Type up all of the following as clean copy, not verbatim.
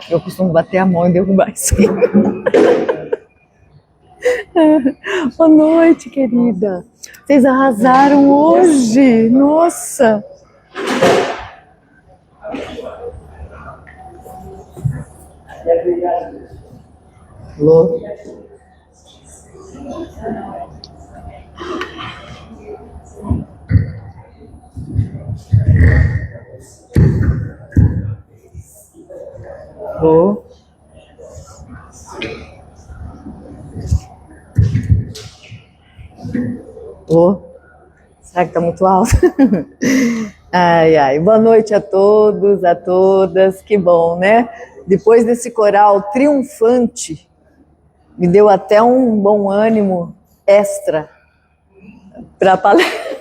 Eu costumo bater a mão e derrubar isso. Boa noite, querida. Vocês arrasaram hoje. Nossa. Alô? Alô? Alô? Será que tá muito alto? Ai, ai. Boa noite a todos, a todas. Que bom, né? Depois desse coral triunfante, me deu até um bom ânimo extra para a palestra.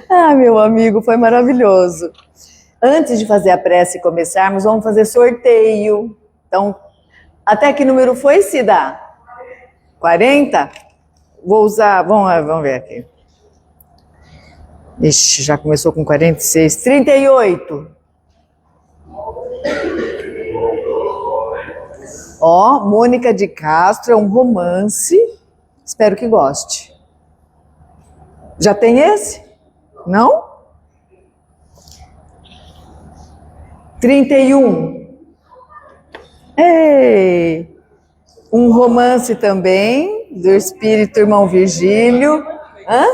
Ah, meu amigo, foi maravilhoso. Antes de fazer a prece e começarmos, vamos fazer sorteio. Então, até que número foi, Cida? 40? Vou usar, vamos ver aqui. Ixi, já começou com 46. 38. Ó, Mônica de Castro, é um romance. Espero que goste. Já tem esse? Não? 31. Ei! Um romance também, do espírito irmão Virgílio. Hã?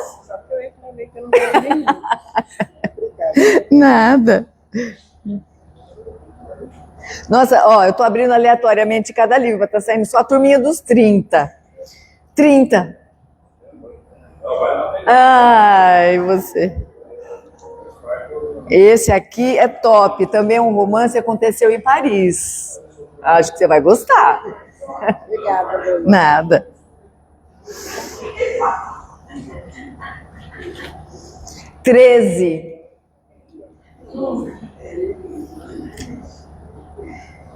Nada. Nossa, ó, eu tô abrindo aleatoriamente cada livro, vai estar saindo só a turminha dos 30. 30. Ai, você. Esse aqui é top, também é um romance, aconteceu em Paris. Acho que você vai gostar. Obrigada, Lula. Nada. Treze.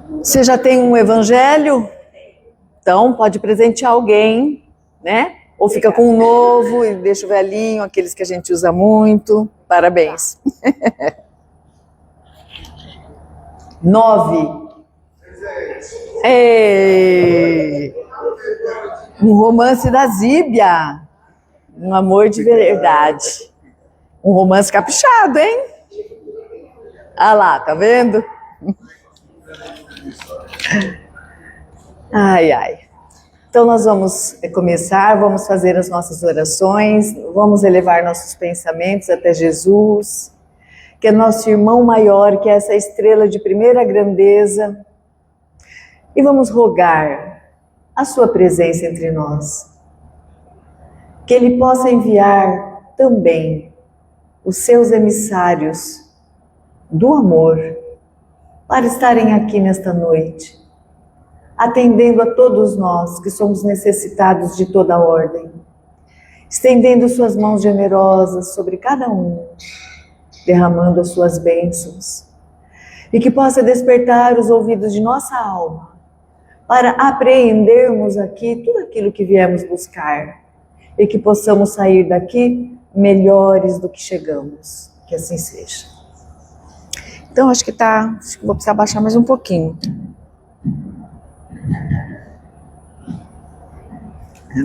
Você já tem um evangelho? Então pode presentear alguém, né? Ou fica com um novo e deixa o velhinho, aqueles que a gente usa muito. Parabéns. 9. Ei. Um romance da Zíbia. Um amor de verdade. Um romance caprichado, hein? Ah lá, tá vendo? Ai, ai. Então nós vamos começar, vamos fazer as nossas orações, vamos elevar nossos pensamentos até Jesus, que é nosso irmão maior, que é essa estrela de primeira grandeza, e vamos rogar a sua presença entre nós. Que Ele possa enviar também os seus emissários do amor para estarem aqui nesta noite, atendendo a todos nós que somos necessitados de toda a ordem, estendendo suas mãos generosas sobre cada um, derramando as suas bênçãos, e que possa despertar os ouvidos de nossa alma para apreendermos aqui tudo aquilo que viemos buscar e que possamos sair daqui melhores do que chegamos. Que assim seja. Então acho que vou precisar baixar mais um pouquinho.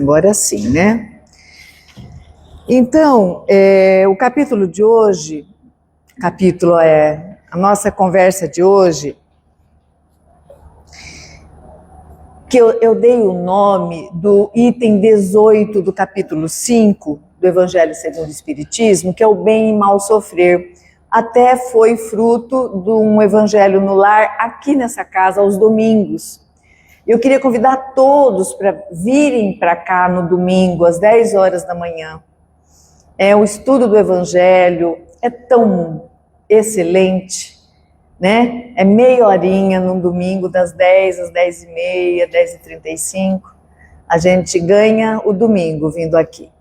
Agora sim, né? Então, o capítulo de hoje, a nossa conversa de hoje, que eu dei o nome do item 18 do capítulo 5 do Evangelho segundo o Espiritismo, que é o bem e mal sofrer. Até foi fruto de um evangelho no lar aqui nessa casa aos domingos. Eu queria convidar todos para virem para cá no domingo, às 10 horas da manhã. O estudo do Evangelho é tão excelente, né? É meia horinha no domingo, das 10 às 10h30, 10h35. A gente ganha o domingo vindo aqui.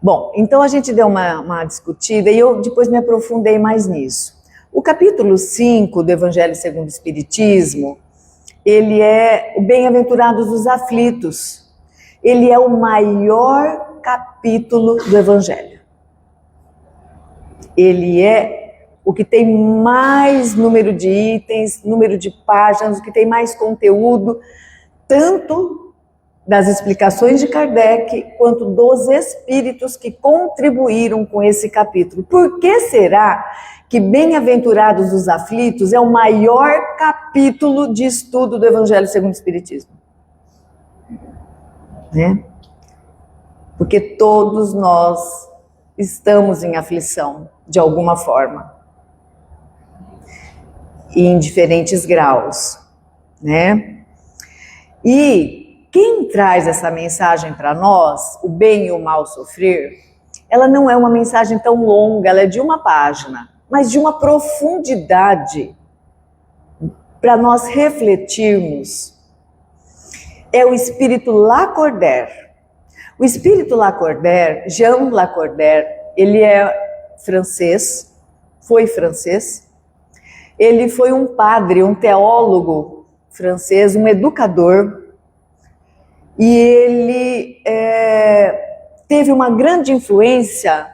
Bom, então a gente deu uma discutida e eu depois me aprofundei mais nisso. O capítulo 5 do Evangelho segundo o Espiritismo, ele é o Bem-aventurados dos aflitos. Ele é o maior capítulo do Evangelho. Ele é o que tem mais número de itens, número de páginas, o que tem mais conteúdo, tanto das explicações de Kardec, quanto dos espíritos que contribuíram com esse capítulo. Por que será que Bem-aventurados os aflitos é o maior capítulo de estudo do Evangelho segundo o Espiritismo? Né? Porque todos nós estamos em aflição, de alguma forma, e em diferentes graus, né? E quem traz essa mensagem para nós, o bem e o mal sofrer, ela não é uma mensagem tão longa, ela é de uma página, mas de uma profundidade para nós refletirmos. É o espírito Lacordaire. O espírito Lacordaire, Jean Lacordaire, ele é francês, foi francês. Ele foi um padre, um teólogo francês, um educador. E ele teve uma grande influência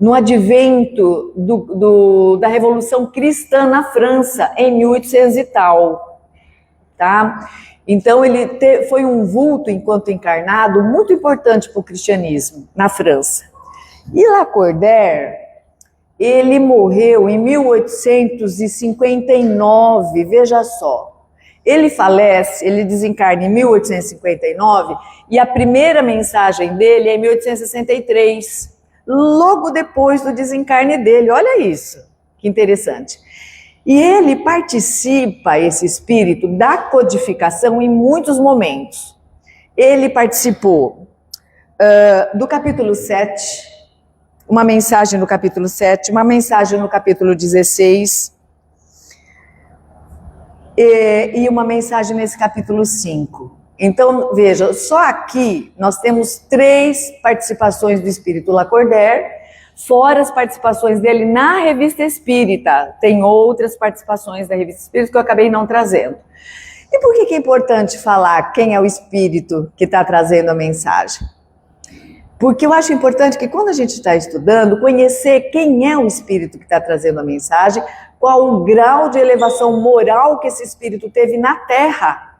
no advento da Revolução Cristã na França, em 1800 e tal. Tá? Então ele foi um vulto, enquanto encarnado, muito importante para o cristianismo na França. E Lacordaire, ele morreu em 1859, veja só. Ele falece, ele desencarna em 1859 e a primeira mensagem dele é em 1863, logo depois do desencarne dele. Olha isso, que interessante. E ele participa, esse espírito, da codificação em muitos momentos. Ele participou do capítulo 7, uma mensagem no capítulo 7, uma mensagem no capítulo 16 e uma mensagem nesse capítulo 5. Então, veja, só aqui nós temos 3 participações do espírito Lacordaire, fora as participações dele na Revista Espírita. Tem outras participações da Revista Espírita que eu acabei não trazendo. E por que é importante falar quem é o espírito que está trazendo a mensagem? Porque eu acho importante que quando a gente está estudando, conhecer quem é o espírito que está trazendo a mensagem, qual o grau de elevação moral que esse espírito teve na Terra.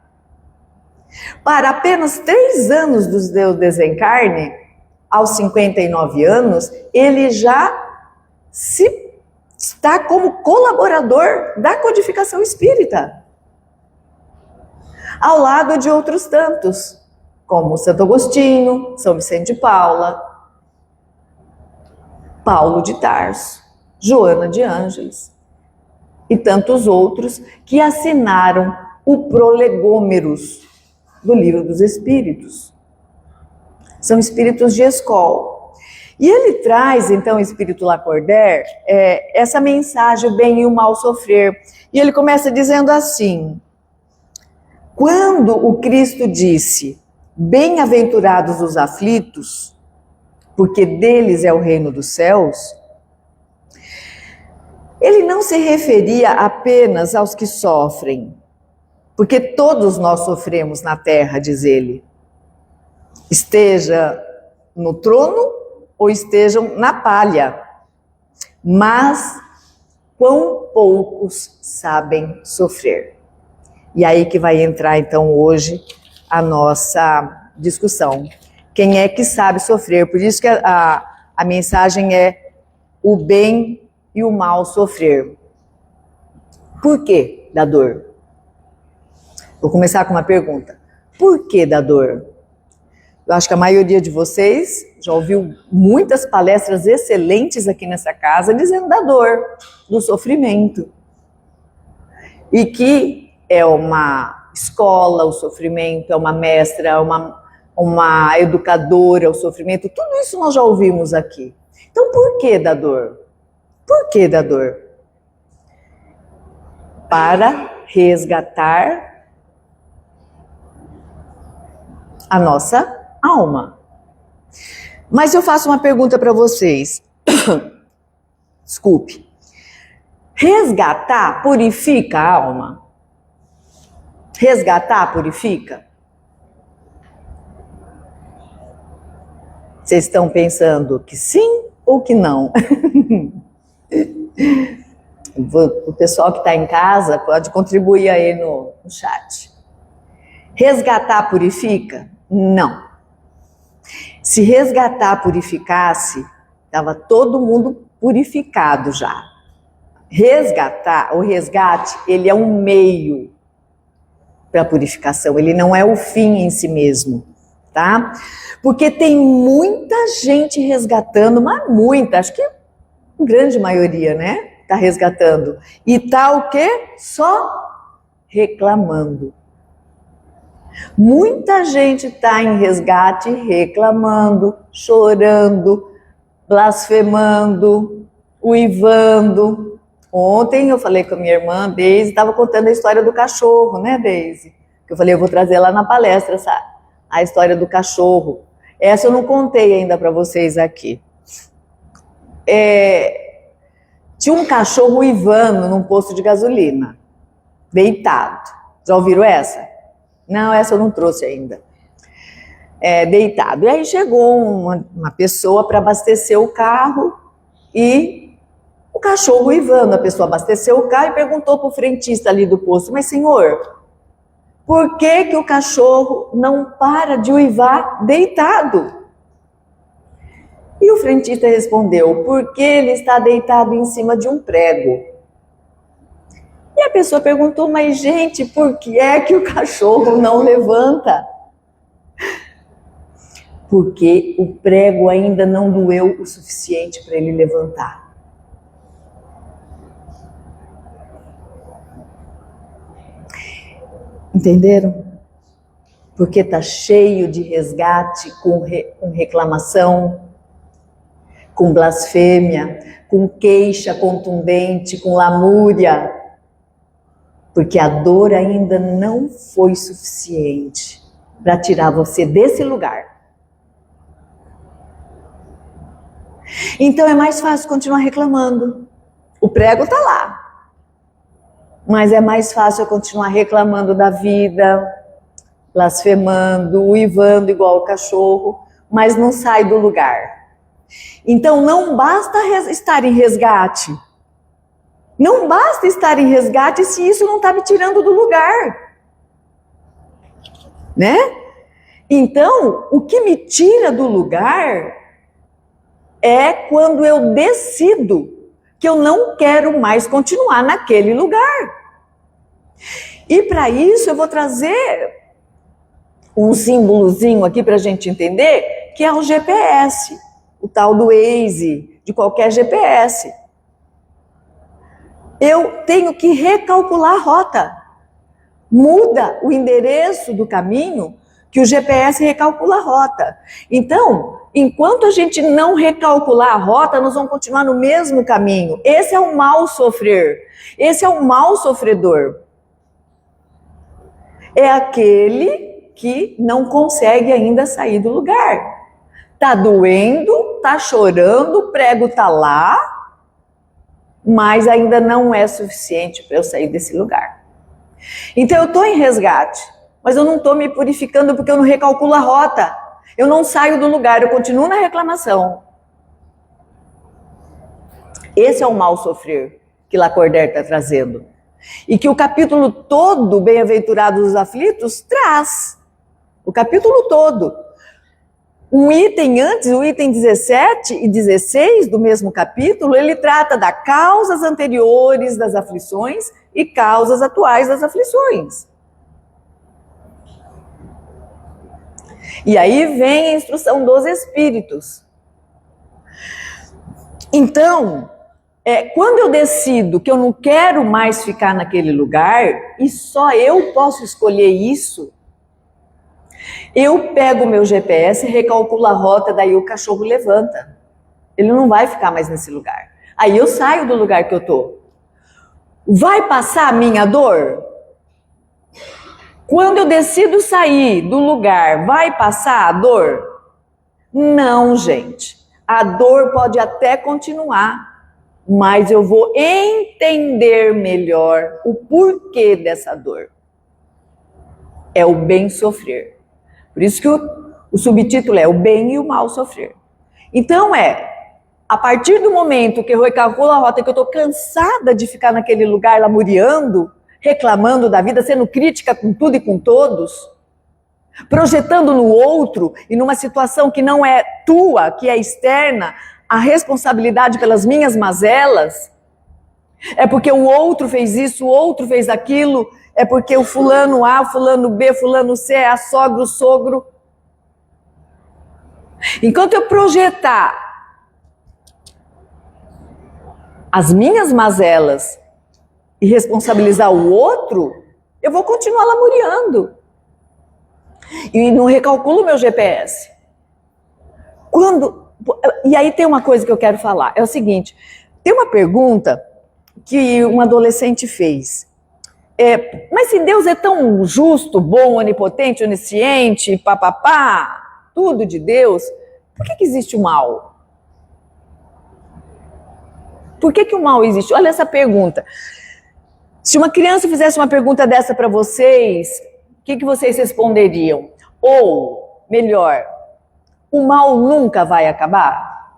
Para apenas 3 anos do seu desencarne, aos 59 anos, ele já está como colaborador da codificação espírita, ao lado de outros tantos, como Santo Agostinho, São Vicente de Paula, Paulo de Tarso, Joana de Ângeles e tantos outros que assinaram o Prolegômeros do Livro dos Espíritos. São espíritos de escola. E ele traz, então, o espírito Lacordaire, essa mensagem, o bem e o mal sofrer. E ele começa dizendo assim: quando o Cristo disse, bem-aventurados os aflitos, porque deles é o reino dos céus, ele não se referia apenas aos que sofrem, porque todos nós sofremos na terra, diz ele. Esteja no trono ou estejam na palha, mas quão poucos sabem sofrer. E aí que vai entrar então hoje a nossa discussão. Quem é que sabe sofrer? Por isso que a mensagem é o bem e o mal sofrer. Por que da dor? Vou começar com uma pergunta. Por que da dor? Eu acho que a maioria de vocês já ouviu muitas palestras excelentes aqui nessa casa dizendo da dor, do sofrimento. E que é uma escola, o sofrimento, é uma mestra, uma educadora, o sofrimento, tudo isso nós já ouvimos aqui. Então por que da dor? Por que da dor? Para resgatar a nossa alma. Mas eu faço uma pergunta para vocês. Desculpe. Resgatar purifica a alma? Resgatar purifica? Vocês estão pensando que sim ou que não? O pessoal que está em casa pode contribuir aí no chat. Resgatar purifica? Não. Se resgatar purificasse, estava todo mundo purificado já. Resgatar, o resgate, ele é um meio para a purificação, ele não é o fim em si mesmo, tá? Porque tem muita gente resgatando, mas muita, acho que a grande maioria, né? Tá resgatando. E tá o quê? Só reclamando. Muita gente tá em resgate reclamando, chorando, blasfemando, uivando. Ontem eu falei com a minha irmã, Deise, estava contando a história do cachorro, né, Deise? Que eu falei, eu vou trazer lá na palestra a história do cachorro. Essa eu não contei ainda para vocês aqui. Tinha um cachorro uivando num posto de gasolina, deitado. Já ouviram essa? Não, essa eu não trouxe ainda. Deitado. E aí chegou uma pessoa para abastecer o carro e o cachorro uivando. A pessoa abasteceu o carro e perguntou para o frentista ali do posto, mas senhor, por que o cachorro não para de uivar deitado? E o frentista respondeu, porque ele está deitado em cima de um prego. E a pessoa perguntou, mas gente, por que é que o cachorro não levanta? Porque o prego ainda não doeu o suficiente para ele levantar. Entenderam? Porque está cheio de resgate com reclamação, com blasfêmia, com queixa contundente, com lamúria. Porque a dor ainda não foi suficiente para tirar você desse lugar. Então é mais fácil continuar reclamando. O prego está lá. Mas é mais fácil eu continuar reclamando da vida, blasfemando, uivando igual o cachorro, mas não sai do lugar. Então não basta estar em resgate. Não basta estar em resgate se isso não está me tirando do lugar. Né? Então, o que me tira do lugar é quando eu decido que eu não quero mais continuar naquele lugar. E para isso eu vou trazer um símbolozinho aqui para a gente entender, que é o GPS, o tal do Waze, de qualquer GPS. Eu tenho que recalcular a rota. Muda o endereço do caminho que o GPS recalcula a rota. Então, enquanto a gente não recalcular a rota, nós vamos continuar no mesmo caminho. Esse é o mal sofrer. Esse é o mal sofredor. É aquele que não consegue ainda sair do lugar. Tá doendo, tá chorando, o prego tá lá, mas ainda não é suficiente para eu sair desse lugar. Então eu estou em resgate, mas eu não estou me purificando porque eu não recalculo a rota. Eu não saio do lugar, eu continuo na reclamação. Esse é o mal sofrer que Lacordaire está trazendo. E que o capítulo todo, Bem-aventurados os aflitos, traz. O capítulo todo. Um item antes, o item 17 e 16 do mesmo capítulo, ele trata das causas anteriores das aflições e causas atuais das aflições. E aí vem a instrução dos espíritos. Então, quando eu decido que eu não quero mais ficar naquele lugar, e só eu posso escolher isso, eu pego o meu GPS, recalculo a rota, daí o cachorro levanta. Ele não vai ficar mais nesse lugar. Aí eu saio do lugar que eu tô. Vai passar a minha dor? Quando eu decido sair do lugar, vai passar a dor? Não, gente. A dor pode até continuar, mas eu vou entender melhor o porquê dessa dor. É o bem sofrer. Por isso que o subtítulo é o bem e o mal sofrer. Então A partir do momento que eu recalculo a rota, que eu estou cansada de ficar naquele lugar lamuriando, reclamando da vida, sendo crítica com tudo e com todos, projetando no outro e numa situação que não é tua, que é externa, a responsabilidade pelas minhas mazelas, é porque o outro fez isso, o outro fez aquilo, é porque o fulano A, fulano B, fulano C, é a sogra, o sogro. Enquanto eu projetar as minhas mazelas e responsabilizar o outro, eu vou continuar lamuriando. E não recalculo meu GPS. E aí tem uma coisa que eu quero falar, é o seguinte, tem uma pergunta que um adolescente fez. Mas se Deus é tão justo, bom, onipotente, onisciente, papapá, tudo de Deus, por que existe o mal? Por que o mal existe? Olha essa pergunta. Se uma criança fizesse uma pergunta dessa para vocês, o que vocês responderiam? Ou, melhor, o mal nunca vai acabar?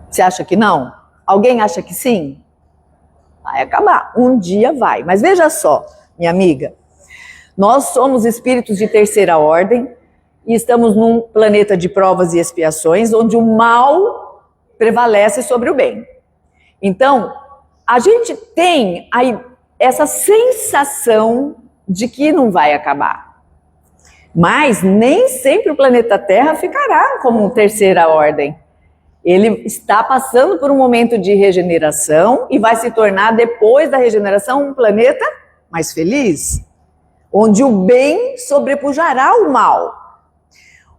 Você acha que não? Alguém acha que sim? Vai acabar. Um dia vai. Mas veja só, minha amiga, nós somos espíritos de terceira ordem e estamos num planeta de provas e expiações onde o mal prevalece sobre o bem. Então, a gente tem essa sensação de que não vai acabar. Mas nem sempre o planeta Terra ficará como terceira ordem. Ele está passando por um momento de regeneração e vai se tornar, depois da regeneração, um planeta mais feliz, onde o bem sobrepujará o mal.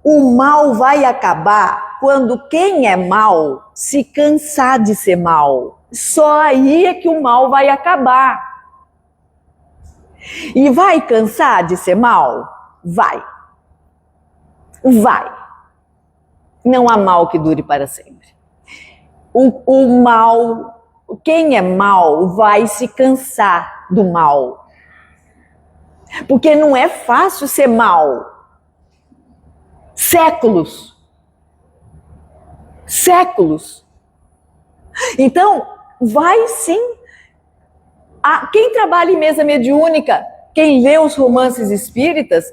O mal vai acabar quando quem é mal se cansar de ser mal. Só aí é que o mal vai acabar. E vai cansar de ser mal? Vai. Vai. Não há mal que dure para sempre. O mal, quem é mal vai se cansar do mal. Porque não é fácil ser mal. Séculos. Séculos. Então, vai sim. Quem trabalha em mesa mediúnica, quem lê os romances espíritas,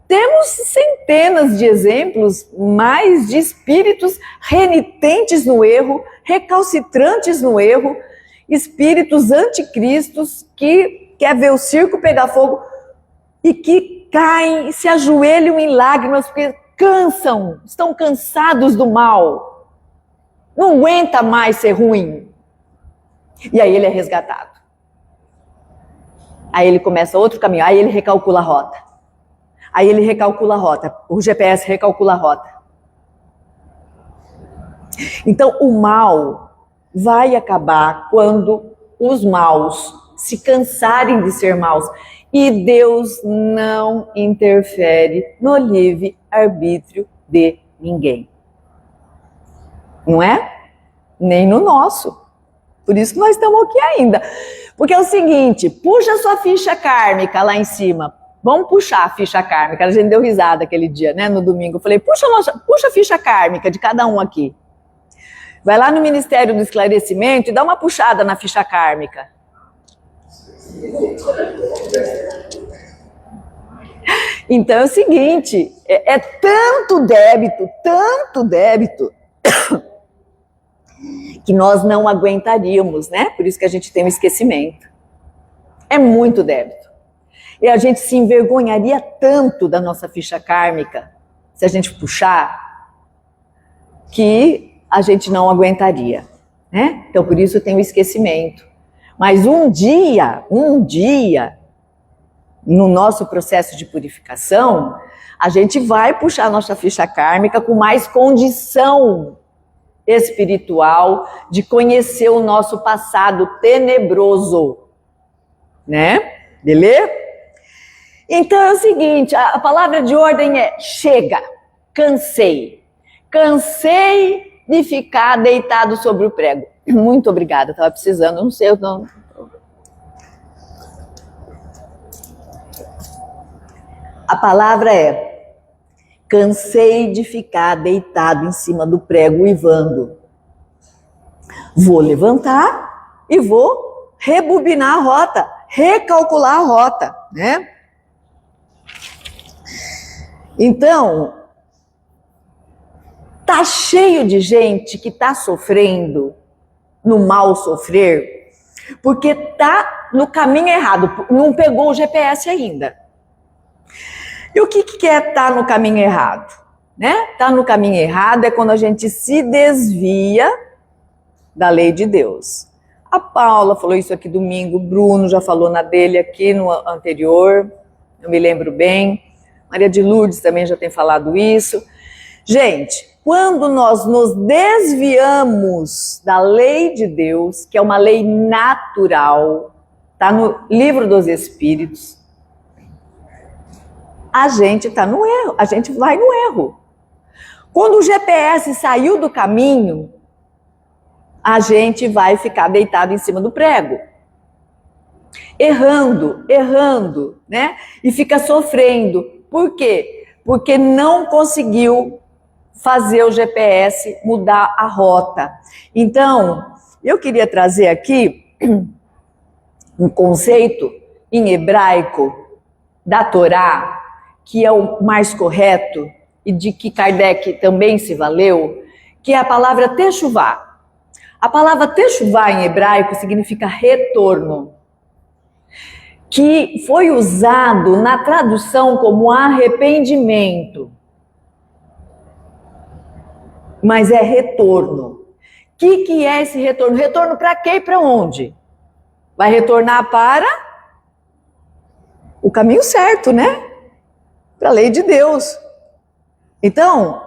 temos centenas de exemplos, mais de espíritos renitentes no erro, recalcitrantes no erro, espíritos anticristos que quer ver o circo pegar fogo e que caem e se ajoelham em lágrimas porque cansam, estão cansados do mal, não aguenta mais ser ruim. E aí ele é resgatado. Aí ele começa outro caminho, aí ele recalcula a rota. Aí ele recalcula a rota, o GPS recalcula a rota. Então o mal vai acabar quando os maus se cansarem de ser maus. E Deus não interfere no livre-arbítrio de ninguém. Não é? Nem no nosso. Por isso que nós estamos aqui ainda. Porque é o seguinte, puxa sua ficha kármica lá em cima. Vamos puxar a ficha kármica. A gente deu risada aquele dia, né? No domingo. Eu falei, puxa a ficha kármica de cada um aqui. Vai lá no Ministério do Esclarecimento e dá uma puxada na ficha kármica. Então é o seguinte, é tanto débito, que nós não aguentaríamos, né? Por isso que a gente tem um esquecimento. É muito débito. E a gente se envergonharia tanto da nossa ficha kármica, se a gente puxar, que a gente não aguentaria, né? Então por isso tem o esquecimento. Mas um dia, no nosso processo de purificação, a gente vai puxar a nossa ficha kármica com mais condição espiritual de conhecer o nosso passado tenebroso, né? Beleza? Então é o seguinte, a palavra de ordem é chega, cansei. Cansei de ficar deitado sobre o prego. Muito obrigada, estava precisando, não sei, eu não... A palavra é Cansei de ficar deitado em cima do prego uivando. Vou levantar e vou rebobinar a rota, recalcular a rota, né? Então, tá cheio de gente que tá sofrendo no mal sofrer, porque tá no caminho errado, não pegou o GPS ainda. E o que é estar no caminho errado? Né? Tá no caminho errado é quando a gente se desvia da lei de Deus. A Paula falou isso aqui domingo, o Bruno já falou na dele aqui no anterior, eu me lembro bem. Maria de Lourdes também já tem falado isso. Gente, quando nós nos desviamos da lei de Deus, que é uma lei natural, tá no livro dos Espíritos, a gente está no erro, a gente vai no erro. Quando o GPS saiu do caminho, a gente vai ficar deitado em cima do prego. Errando, né? E fica sofrendo. Por quê? Porque não conseguiu fazer o GPS mudar a rota. Então, eu queria trazer aqui um conceito em hebraico da Torá, que é o mais correto e de que Kardec também se valeu, que é a palavra techuvá. A palavra techuvá em hebraico significa retorno, que foi usado na tradução como arrependimento. Mas é retorno. O que é esse retorno? Retorno para quê e para onde? Vai retornar para o caminho certo, né? Para a lei de Deus. Então,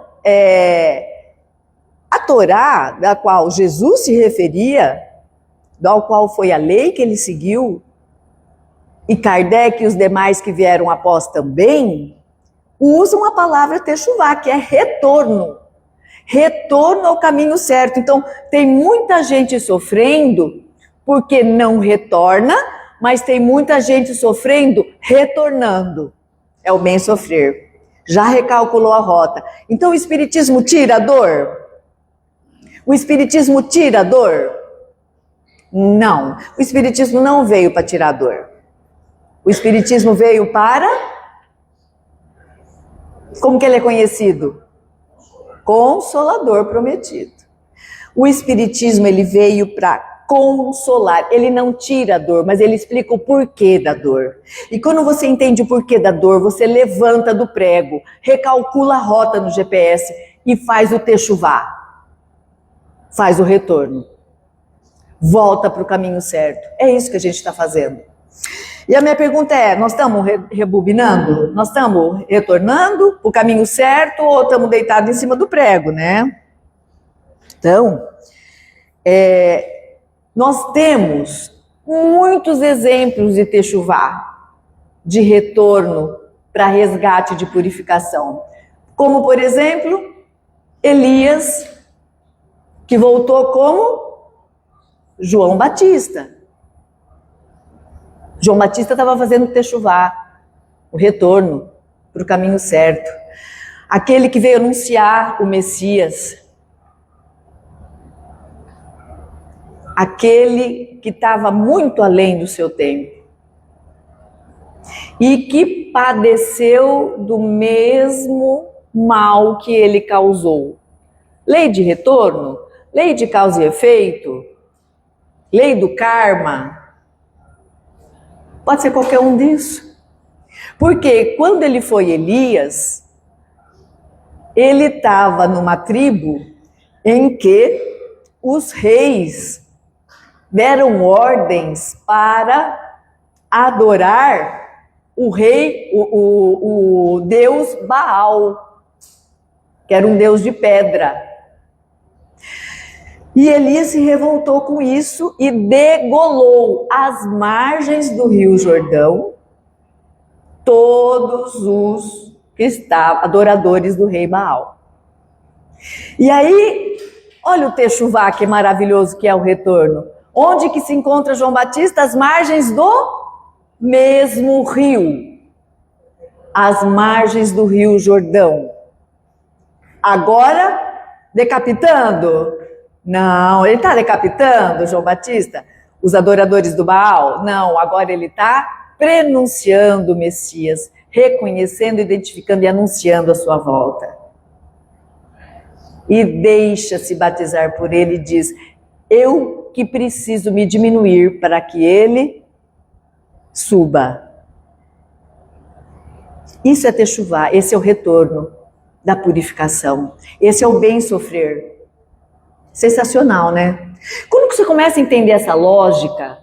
a Torá, da qual Jesus se referia, da qual foi a lei que ele seguiu, e Kardec e os demais que vieram após também, usam a palavra techuvá, que é retorno. Retorno ao caminho certo. Então, tem muita gente sofrendo porque não retorna, mas tem muita gente sofrendo retornando. É o bem sofrer. Já recalculou a rota. Então o Espiritismo tira a dor? O Espiritismo tira a dor? Não. O Espiritismo não veio para tirar a dor. O Espiritismo veio para... Como que ele é conhecido? Consolador prometido. O Espiritismo ele veio para consolar, ele não tira a dor, mas ele explica o porquê da dor. E quando você entende o porquê da dor, você levanta do prego, recalcula a rota no GPS e faz o techuvá, faz o retorno, volta para o caminho certo. É isso que a gente está fazendo. E a minha pergunta é, nós estamos rebobinando? Nós estamos retornando o caminho certo ou estamos deitados em cima do prego, né? Então, nós temos muitos exemplos de techuvá, de retorno para resgate de purificação. Como, por exemplo, Elias, que voltou como João Batista. João Batista estava fazendo techuvá, o retorno para o caminho certo. Aquele que veio anunciar o Messias. Aquele que estava muito além do seu tempo e que padeceu do mesmo mal que ele causou. Lei de retorno, lei de causa e efeito, lei do karma, pode ser qualquer um disso. Porque quando ele foi Elias, ele estava numa tribo em que os reis deram ordens para adorar o rei, o deus Baal, que era um deus de pedra. E Elias se revoltou com isso e degolou às margens do Rio Jordão todos os que estavam adoradores do rei Baal. E aí, olha o techuvá que maravilhoso que é o retorno. Onde que se encontra João Batista? Às margens do mesmo rio. Às margens do Rio Jordão. Agora, decapitando? Não, ele está decapitando, João Batista, os adoradores do Baal? Não, agora ele está prenunciando o Messias, reconhecendo, identificando e anunciando a sua volta. E deixa-se batizar por ele e diz: eu que preciso me diminuir para que ele suba. Isso é techuvá, esse é o retorno da purificação. Esse é o bem sofrer. Sensacional, né? Quando você começa a entender essa lógica,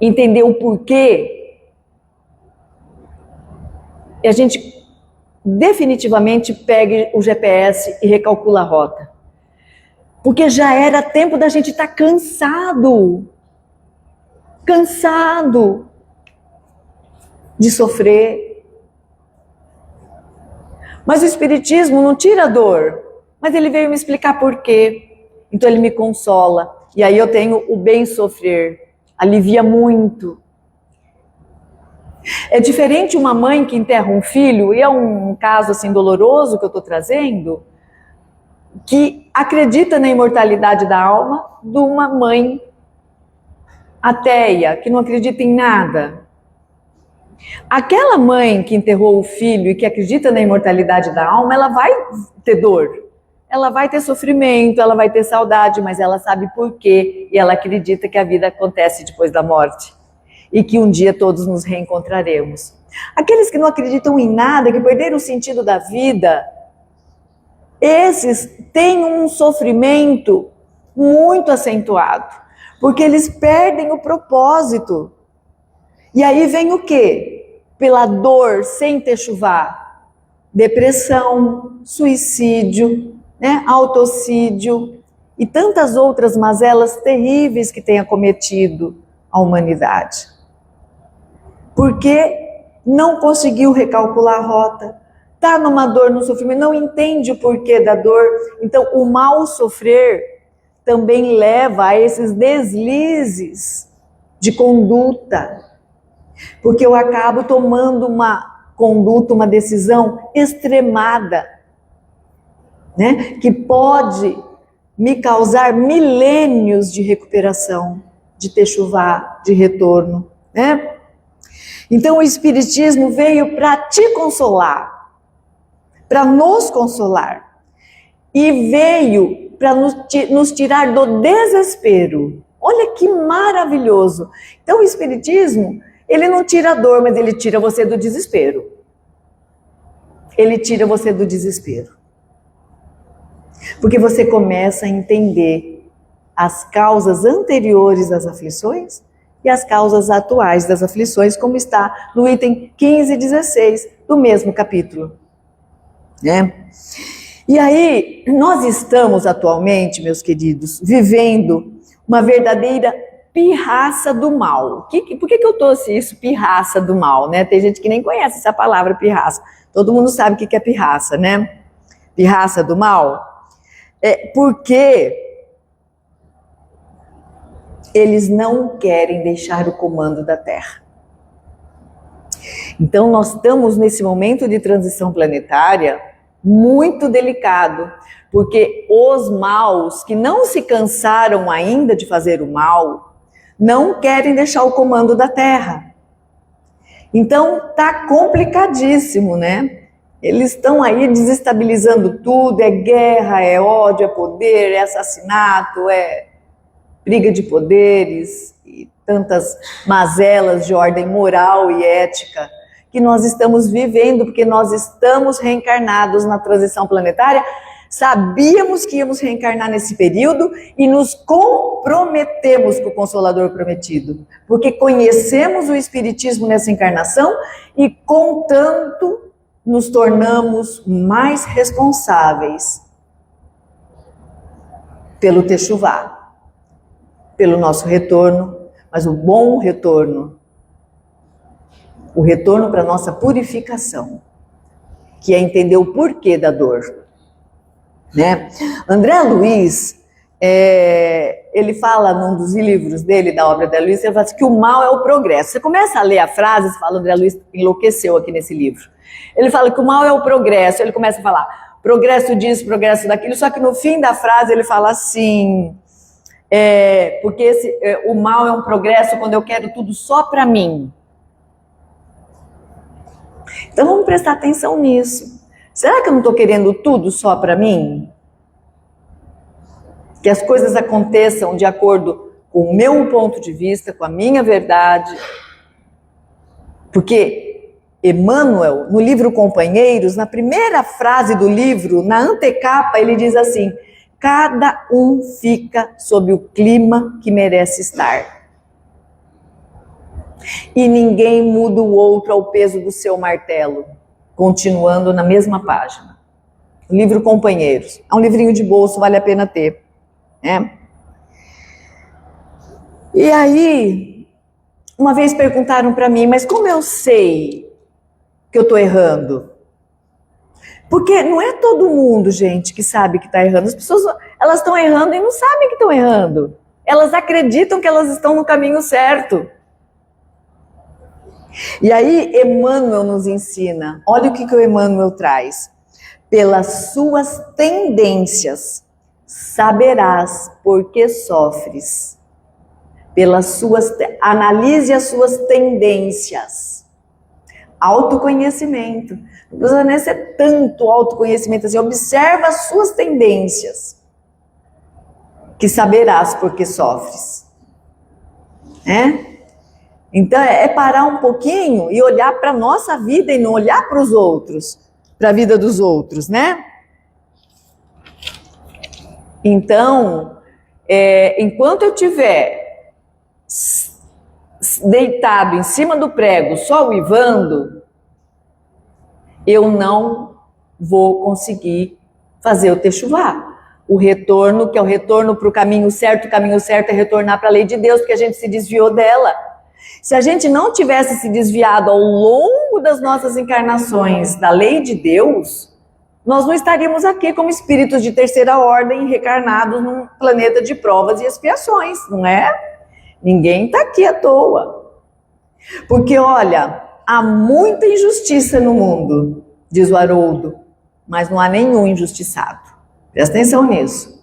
entender o porquê, a gente definitivamente pega o GPS e recalcula a rota. Porque já era tempo da gente estar cansado de sofrer. Mas o Espiritismo não tira a dor, mas ele veio me explicar por quê. Então ele me consola. E aí eu tenho o bem sofrer. Alivia muito. É diferente uma mãe que enterra um filho, e é um caso assim doloroso que eu estou trazendo, que acredita na imortalidade da alma, de uma mãe ateia, que não acredita em nada. Aquela mãe que enterrou o filho e que acredita na imortalidade da alma, ela vai ter dor, ela vai ter sofrimento, ela vai ter saudade, mas ela sabe por quê e ela acredita que a vida acontece depois da morte e que um dia todos nos reencontraremos. Aqueles que não acreditam em nada, que perderam o sentido da vida, esses têm um sofrimento muito acentuado, porque eles perdem o propósito. E aí vem o quê? Pela dor sem techuvá, depressão, suicídio, né? Autocídio e tantas outras mazelas terríveis que tem acometido a humanidade. Porque não conseguiu recalcular a rota, está numa dor, no sofrimento, não entende o porquê da dor. Então o mal sofrer também leva a esses deslizes de conduta. Porque eu acabo tomando uma conduta, uma decisão extremada, né? Que pode me causar milênios de recuperação, de techuvá, de retorno, né? Então o Espiritismo veio para te consolar, para nos consolar, e veio para nos tirar do desespero. Olha que maravilhoso! Então o Espiritismo, ele não tira a dor, mas ele tira você do desespero. Ele tira você do desespero. Porque você começa a entender as causas anteriores das aflições e as causas atuais das aflições, como está no item 15 e 16 do mesmo capítulo. Né? E aí, nós estamos atualmente, meus queridos, vivendo uma verdadeira pirraça do mal. Por que eu trouxe isso, pirraça do mal, né? Tem gente que nem conhece essa palavra pirraça. Todo mundo sabe o que é pirraça, né? Pirraça do mal. Porque eles não querem deixar o comando da Terra. Então nós estamos nesse momento de transição planetária muito delicado, porque os maus que não se cansaram ainda de fazer o mal, não querem deixar o comando da Terra. Então tá complicadíssimo, né? Eles estão aí desestabilizando tudo, é guerra, é ódio, é poder, é assassinato, é briga de poderes e tantas mazelas de ordem moral e ética que nós estamos vivendo, porque nós estamos reencarnados na transição planetária. Sabíamos que íamos reencarnar nesse período e nos comprometemos com o Consolador prometido, porque conhecemos o Espiritismo nessa encarnação e, contanto, nos tornamos mais responsáveis pelo techuvá, pelo nosso retorno, mas o bom retorno, o retorno para a nossa purificação, que é entender o porquê da dor. Né? André Luiz, ele fala num dos livros dele, da obra de André Luiz, ele fala assim, que o mal é o progresso. Você começa a ler a frase, você fala, André Luiz enlouqueceu aqui nesse livro. Ele fala que o mal é o progresso, ele começa a falar, progresso disso, progresso daquilo, só que no fim da frase ele fala assim, porque o mal é um progresso quando eu quero tudo só para mim. Então vamos prestar atenção nisso. Será que eu não estou querendo tudo só para mim? Que as coisas aconteçam de acordo com o meu ponto de vista, com a minha verdade. Porque Emmanuel, no livro Companheiros, na primeira frase do livro, na antecapa, ele diz assim: cada um fica sob o clima que merece estar. E ninguém muda o outro ao peso do seu martelo. Continuando na mesma página. O livro Companheiros. É um livrinho de bolso, vale a pena ter. E aí, uma vez perguntaram para mim, mas como eu sei que eu estou errando? Porque não é todo mundo, gente, que sabe que está errando. As pessoas, elas estão errando e não sabem que estão errando. Elas acreditam que elas estão no caminho certo. E aí, Emmanuel nos ensina, olha o que o Emmanuel traz. Pelas suas tendências, saberás por que sofres. Analise as suas tendências. Autoconhecimento. Não precisa nem ser tanto autoconhecimento assim. Observa as suas tendências. Que saberás por que sofres. Então é parar um pouquinho e olhar para a nossa vida e não olhar para os outros. Para a vida dos outros, né? Então, enquanto eu tiver deitado em cima do prego, só uivando, eu não vou conseguir fazer o techuvá. O retorno, que é o retorno para o caminho certo é retornar para a lei de Deus, porque a gente se desviou dela. Se a gente não tivesse se desviado ao longo das nossas encarnações da lei de Deus, nós não estaríamos aqui como espíritos de terceira ordem, reencarnados num planeta de provas e expiações, não é? Ninguém está aqui à toa. Porque, olha, há muita injustiça no mundo, diz o Haroldo, mas não há nenhum injustiçado. Presta atenção nisso.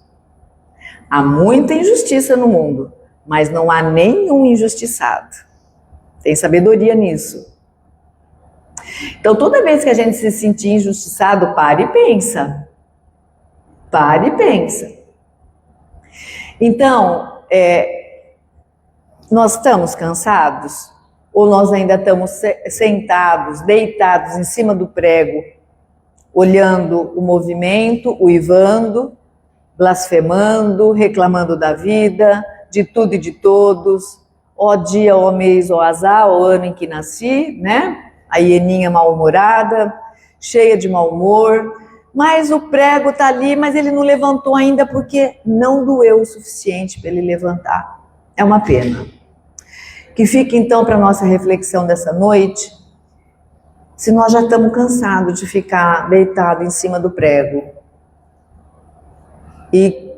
Há muita injustiça no mundo, mas não há nenhum injustiçado. Tem sabedoria nisso. Então, toda vez que a gente se sentir injustiçado, pare e pensa. Pare e pensa. Então, nós estamos cansados? Ou nós ainda estamos sentados, deitados em cima do prego, olhando o movimento, uivando, blasfemando, reclamando da vida, de tudo e de todos, ó dia, ó mês, ó azar, ó ano em que nasci, né? A hieninha mal-humorada, cheia de mau humor, mas o prego está ali, mas ele não levantou ainda porque não doeu o suficiente para ele levantar. É uma pena. Que fique então para a nossa reflexão dessa noite, se nós já estamos cansados de ficar deitado em cima do prego, e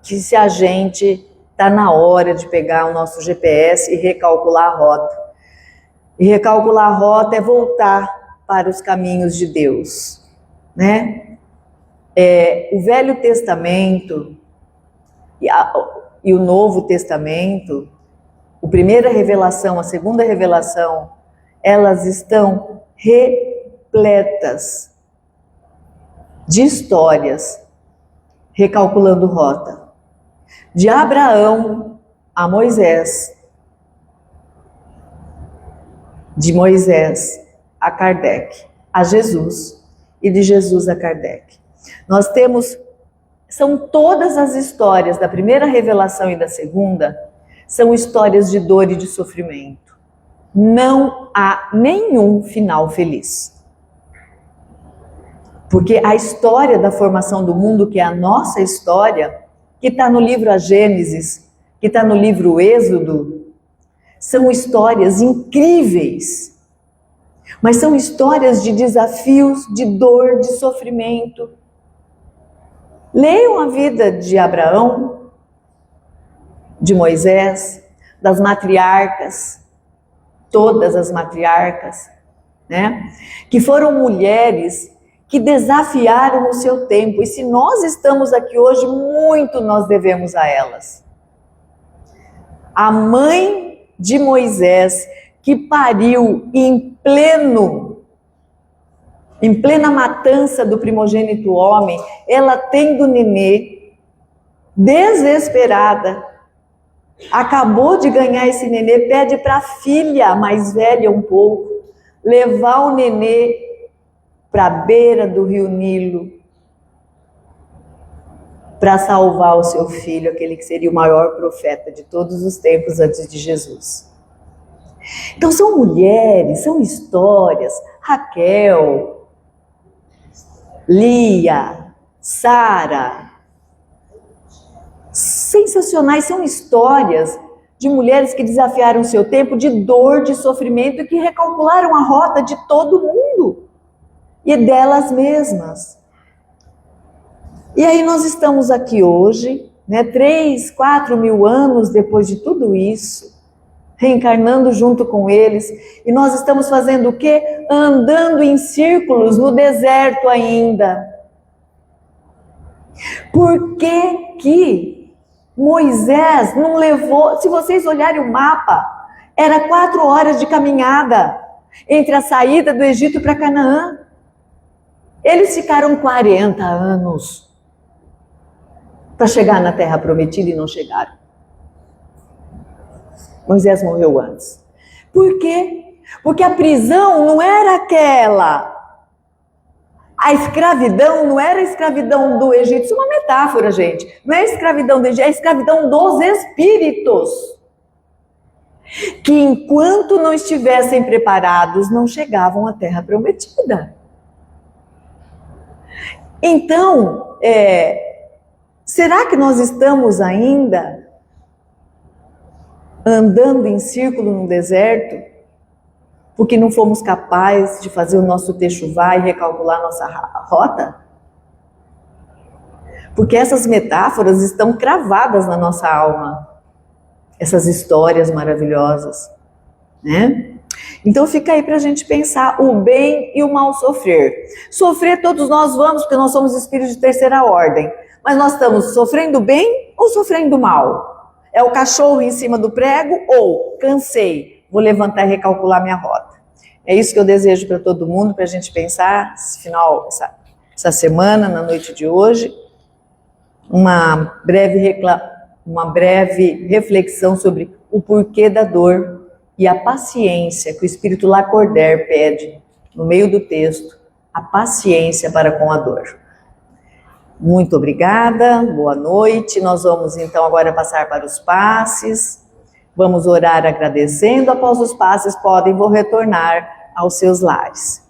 que se a gente está na hora de pegar o nosso GPS e recalcular a rota. E recalcular a rota é voltar para os caminhos de Deus, né? O Velho Testamento e o Novo Testamento, a primeira revelação, a segunda revelação, elas estão repletas de histórias recalculando rota. De Abraão a Moisés, de Moisés a Kardec, a Jesus, e de Jesus a Kardec. Nós temos, são todas as histórias da primeira revelação e da segunda, são histórias de dor e de sofrimento. Não há nenhum final feliz. Porque a história da formação do mundo, que é a nossa história, que está no livro A Gênesis, que está no livro Êxodo, são histórias incríveis, mas são histórias de desafios, de dor, de sofrimento. Leiam a vida de Abraão, de Moisés, das matriarcas, todas as matriarcas, né? Que foram mulheres que desafiaram o seu tempo. E se nós estamos aqui hoje, muito nós devemos a elas. A mãe de Moisés, que pariu em plena matança do primogênito homem, ela tendo nenê, desesperada, acabou de ganhar esse nenê, pede para a filha mais velha um pouco, levar o nenê para a beira do rio Nilo, para salvar o seu filho, aquele que seria o maior profeta de todos os tempos antes de Jesus. Então são mulheres, são histórias, Raquel, Lia, Sara, sensacionais, são histórias de mulheres que desafiaram o seu tempo de dor, de sofrimento e que recalcularam a rota de todo mundo e delas mesmas. E aí nós estamos aqui hoje, 3, 4 mil anos depois de tudo isso, reencarnando junto com eles, e nós estamos fazendo o quê? Andando em círculos no deserto ainda. Por que Moisés não levou, se vocês olharem o mapa, era 4 horas de caminhada entre a saída do Egito para Canaã. Eles ficaram 40 anos para chegar na Terra Prometida e não chegaram. Moisés morreu antes. Por quê? Porque a prisão não era aquela. A escravidão não era a escravidão do Egito. Isso é uma metáfora, gente. Não é a escravidão do Egito, é a escravidão dos espíritos. Que enquanto não estivessem preparados, não chegavam à Terra Prometida. Então, será que nós estamos ainda andando em círculo no deserto, porque não fomos capazes de fazer o nosso techuvá e recalcular nossa rota? Porque essas metáforas estão cravadas na nossa alma, essas histórias maravilhosas, né? Então fica aí para a gente pensar o bem e o mal sofrer. Sofrer todos nós vamos, porque nós somos espíritos de terceira ordem, mas nós estamos sofrendo bem ou sofrendo mal? É o cachorro em cima do prego ou cansei, vou levantar e recalcular minha rota. É isso que eu desejo para todo mundo, para a gente pensar essa semana, na noite de hoje. Uma breve reflexão sobre o porquê da dor e a paciência que o Espírito Lacordaire pede no meio do texto, a paciência para com a dor. Muito obrigada, boa noite. Nós vamos então agora passar para os passes. Vamos orar agradecendo. Após os passes, vou retornar aos seus lares.